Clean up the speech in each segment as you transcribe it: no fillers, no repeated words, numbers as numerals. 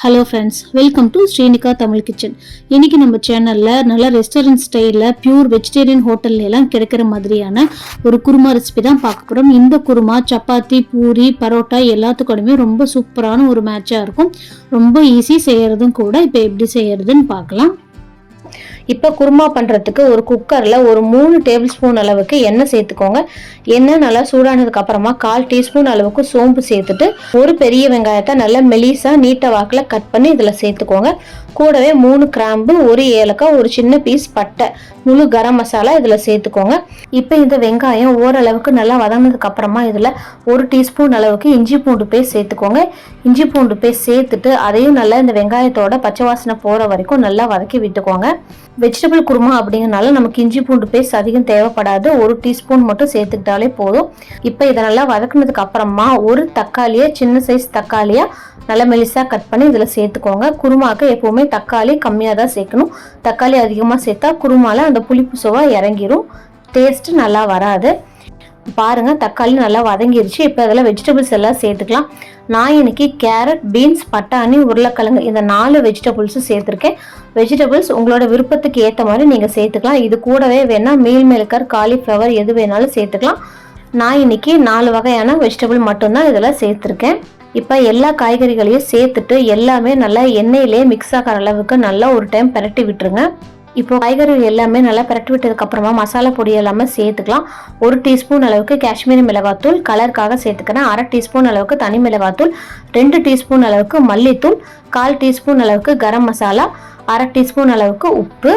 Hello friends, welcome to Srinika Tamil kitchen. இன்னைக்கு நம்ம சேனல்ல நல்ல ரெஸ்டாரண்ட் ஸ்டைலில் பியூர் வெஜிடேரியன் ஹோட்டல்ல எல்லாம் கிடைக்கிற மாதிரியான ஒரு குருமா ரெசிபி தான் பார்க்க போகிறோம். இந்த குருமா சப்பாத்தி, பூரி, பரோட்டா எல்லாத்துக்கூடமே ரொம்ப சூப்பரான ஒரு மேட்சாக இருக்கும். ரொம்ப ஈஸி செய்யறதும் கூட. இப்போ எப்படி செய்யறதுன்னு பார்க்கலாம். இப்போ குருமா பண்ணுறதுக்கு ஒரு குக்கரில் ஒரு 3 டேபிள் ஸ்பூன் அளவுக்கு எண்ணெய் சேர்த்துக்கோங்க. எண்ணெய் நல்லா சூடானதுக்கு அப்புறமா 1/4 டீஸ்பூன் அளவுக்கு சோம்பு சேர்த்துட்டு ஒரு பெரிய வெங்காயத்தை நல்லா மெலிசாக நீட்ட வாக்கில் கட் பண்ணி இதில் சேர்த்துக்கோங்க. கூடவே 3 கிராம்பு, ஒரு ஏலக்காய், ஒரு சின்ன பீஸ் பட்டை, முழு கரம் மசாலா இதில் சேர்த்துக்கோங்க. இப்போ இந்த வெங்காயம் ஓரளவுக்கு நல்லா வதங்கினதுக்கு அப்புறமா இதில் 1 டீஸ்பூன் அளவுக்கு இஞ்சி பூண்டு பேஸ்ட் சேர்த்துக்கோங்க. இஞ்சி பூண்டு பேஸ்ட் சேர்த்துட்டு அதையும் நல்லா இந்த வெங்காயத்தோட பச்சை வாசனை போகிற வரைக்கும் நல்லா வதக்கி விட்டுக்கோங்க. வெஜிடபிள் குருமா அப்படிங்கிறனால நமக்கு இஞ்சி பூண்டு பேஸ்ட் அதிகம் தேவைப்படாது. 1 டீஸ்பூன் மட்டும் சேர்த்துக்கிட்டாலே போதும். இப்போ இதை நல்லா வதக்குனதுக்கு அப்புறமா ஒரு தக்காளியை, சின்ன சைஸ் தக்காளியா நல்லா மெலிசா கட் பண்ணி இதில் சேர்த்துக்கோங்க. குருமாவுக்கு எப்பவுமே தக்காளி கம்மியாக தான் சேர்க்கணும். தக்காளி அதிகமாக சேர்த்தா குருமால அந்த புளிப்பு சுவை இறங்கிரும், டேஸ்ட் நல்லா வராது. பாருங்க, தக்காளி நல்லா வதங்கிருச்சு. இப்போ அதில் வெஜிடபிள்ஸ் எல்லாம் சேர்த்துக்கலாம். நான் இன்னைக்கு கேரட், பீன்ஸ், பட்டாணி, உருளைக்கிழங்கு இந்த 4 வெஜிடபிள்ஸும் சேர்த்துருக்கேன். வெஜிடபிள்ஸ் உங்களோட விருப்பத்துக்கு ஏற்ற மாதிரி நீங்கள் சேர்த்துக்கலாம். இது கூடவே வேணால் மீல் மேக்கர், காலிஃப்ளவர் எது வேணாலும் சேர்த்துக்கலாம். நான் இன்னைக்கு 4 வகையான வெஜிடபிள் மட்டும்தான் இதில் சேர்த்துருக்கேன். இப்போ எல்லா காய்கறிகளையும் சேர்த்துட்டு எல்லாமே நல்லா எண்ணெயிலே மிக்ஸ் ஆகிற அளவுக்கு நல்லா ஒரு டைம் பரட்டி விட்டுருங்க. இப்போ காய்கறிகள் எல்லாமே நல்லா பரட்டி விட்டதுக்கு அப்புறமா மசாலா பொடி எல்லாமே சேர்த்துக்கலாம். 1 டீஸ்பூன் அளவுக்கு காஷ்மீரி மிளகாத்தூள் கலருக்காக சேர்த்துக்கிறேன். 1/2 டீஸ்பூன் அளவுக்கு தனி மிளகாத்தூள், 2 டீஸ்பூன் அளவுக்கு மல்லித்தூள், 1/4 டீஸ்பூன் அளவுக்கு கரம் மசாலா, 1/2 டீஸ்பூன் அளவுக்கு உப்பு,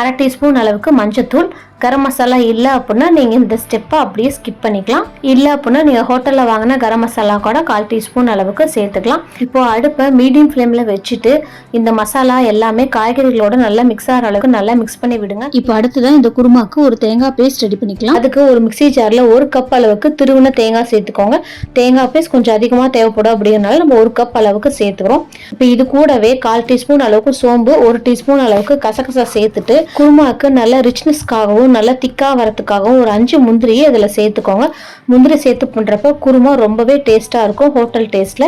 1/2 டீஸ்பூன் அளவுக்கு மஞ்சத்தூள். கரம் மசாலா இல்லை அப்படின்னா நீங்கள் இந்த ஸ்டெப்பை அப்படியே ஸ்கிப் பண்ணிக்கலாம். இல்லை அப்படின்னா நீங்கள் ஹோட்டலில் வாங்கின கரம் மசாலா கூட 1/4 டீஸ்பூன் அளவுக்கு சேர்த்துக்கலாம். இப்போ அடுப்பை மீடியம் ஃப்ளேமில் வச்சுட்டு இந்த மசாலா எல்லாமே காய்கறிகளோட நல்லா மிக்ஸ் ஆகிற அளவுக்கு நல்லா மிக்ஸ் பண்ணி விடுங்க. இப்போ அடுத்துதான் இந்த குருமாக்கு ஒரு தேங்காய் பேஸ்ட் ரெடி பண்ணிக்கலாம். அதுக்கு ஒரு மிக்ஸி ஜாரில் 1 கப் அளவுக்கு திருவின தேங்காய் சேர்த்துக்கோங்க. தேங்காய் பேஸ்ட் கொஞ்சம் அதிகமாக தேவைப்படும் அப்படிங்கிறனால நம்ம 1 கப் அளவுக்கு சேர்த்துக்கிறோம். இப்போ இது கூடவே 1/4 டீஸ்பூன் அளவுக்கு சோம்பு, 1 டீஸ்பூன் அளவுக்கு கசகசா சேர்த்துட்டு குருமாக்கு நல்ல ரிச்னஸ்க்காகவும் நல்லா திக்கா வரதுக்காகவும் ஒரு 5 முந்திரியை அதில் சேர்த்துக்கோங்க. முந்திரி சேர்த்து பண்ணுறப்ப குருமா ரொம்பவே டேஸ்ட்டாக இருக்கும், ஹோட்டல் டேஸ்ட்டில்.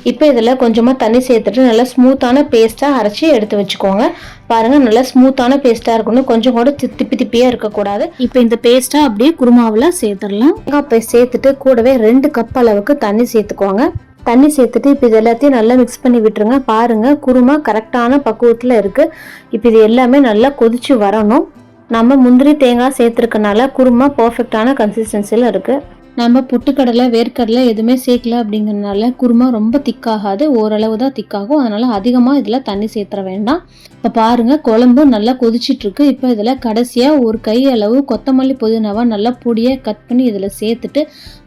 இப்போ இதில் கொஞ்சமாக தண்ணி சேர்த்துட்டு நல்லா ஸ்மூத்தான பேஸ்ட்டாக அரைச்சி எடுத்து வச்சுக்கோங்க. பாருங்கள், நல்லா ஸ்மூத்தான பேஸ்ட்டாக இருக்கணும், கொஞ்சம் கூட திப்பி திப்பியாக இருக்கக்கூடாது. இப்போ இந்த பேஸ்ட்டாக அப்படியே குருமாவில் சேர்த்துடலாம். தேங்காய் பேஸ்ட் சேர்த்துட்டு கூடவே 2 கப் அளவுக்கு தண்ணி சேர்த்துக்கோங்க. தண்ணி சேர்த்துட்டு இப்போ இது எல்லாத்தையும் நல்லா மிக்ஸ் பண்ணி விட்டுருங்க. பாருங்கள், குருமா கரெக்டான பக்குவத்தில் இருக்குது. இப்போ இது எல்லாமே நல்லா கொதிச்சு வரணும். நம்ம முந்திரி தேங்காய் சேர்த்துருக்கனால குருமா பர்ஃபெக்டான கன்சிஸ்டன்சியில் இருக்குது. நம்ம பொட்டுக்கடலை, வேர்க்கடலை எதுவுமே சேர்க்கல அப்படிங்கிறதுனால குருமா ரொம்ப திக்காகாது, ஓரளவு தான் திக்காகும். அதனால் அதிகமாக இதில் தண்ணி சேர்த்துற வேண்டாம். இப்போ பாருங்கள், குழம்பு நல்லா கொதிச்சிட்ருக்கு. இப்போ இதில் கடைசியாக ஒரு கை அளவு கொத்தமல்லி, புதினாவை நல்லா பொடியாக கட் பண்ணி இதில் சேர்த்துட்டு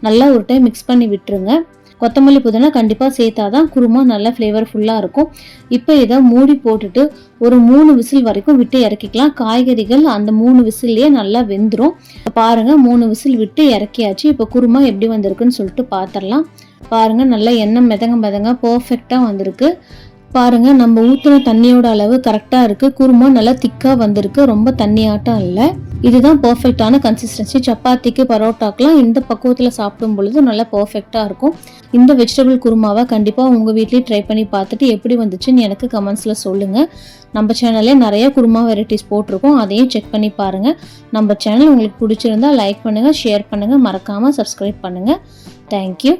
நல்லா ஒரு டைம் மிக்ஸ் பண்ணி விட்டுருங்க. கொத்தமல்லி, புதினா கண்டிப்பாக சேர்த்தா தான் குருமா நல்லா ஃப்ளேவர்ஃபுல்லாக இருக்கும். இப்போ இதை மூடி போட்டுட்டு ஒரு 3 விசில் வரைக்கும் விட்டு இறக்கிக்கலாம். காய்கறிகள் அந்த 3 விசில்லையே நல்லா வெந்துடும். பாருங்கள், 3 விசில் விட்டு இறக்கியாச்சு. இப்போ குருமா எப்படி வந்திருக்குன்னு சொல்லிட்டு பார்த்துடலாம். பாருங்கள், நல்லா எண்ணெய் மிதங்க பர்ஃபெக்டாக வந்திருக்கு. பாருங்கள், நம்ம ஊற்றின தண்ணியோட அளவு கரெக்டாக இருக்குது. குருமா நல்லா திக்காக வந்திருக்கு, ரொம்ப தண்ணியாட்டம் இல்லை. இதுதான் பர்ஃபெக்டான கன்சிஸ்டன்சி. சப்பாத்திக்கு, பரோட்டாக்கெலாம் இந்த பக்குவத்தில் சாப்பிடும் பொழுது நல்லா பர்ஃபெக்டாக இருக்கும். இந்த வெஜிடபிள் குருமாவை கண்டிப்பாக உங்கள் வீட்லேயே ட்ரை பண்ணி பார்த்துட்டு எப்படி வந்துச்சுன்னு எனக்கு கமெண்ட்ஸில் சொல்லுங்கள். நம்ம சேனல்லே நிறைய குருமா வெரைட்டிஸ் போட்டிருக்கோம், அதையும் செக் பண்ணி பாருங்கள். நம்ம சேனல் உங்களுக்கு பிடிச்சிருந்தா லைக் பண்ணுங்கள், ஷேர் பண்ணுங்கள், மறக்காமல் சப்ஸ்கிரைப் பண்ணுங்கள். தேங்க்யூ.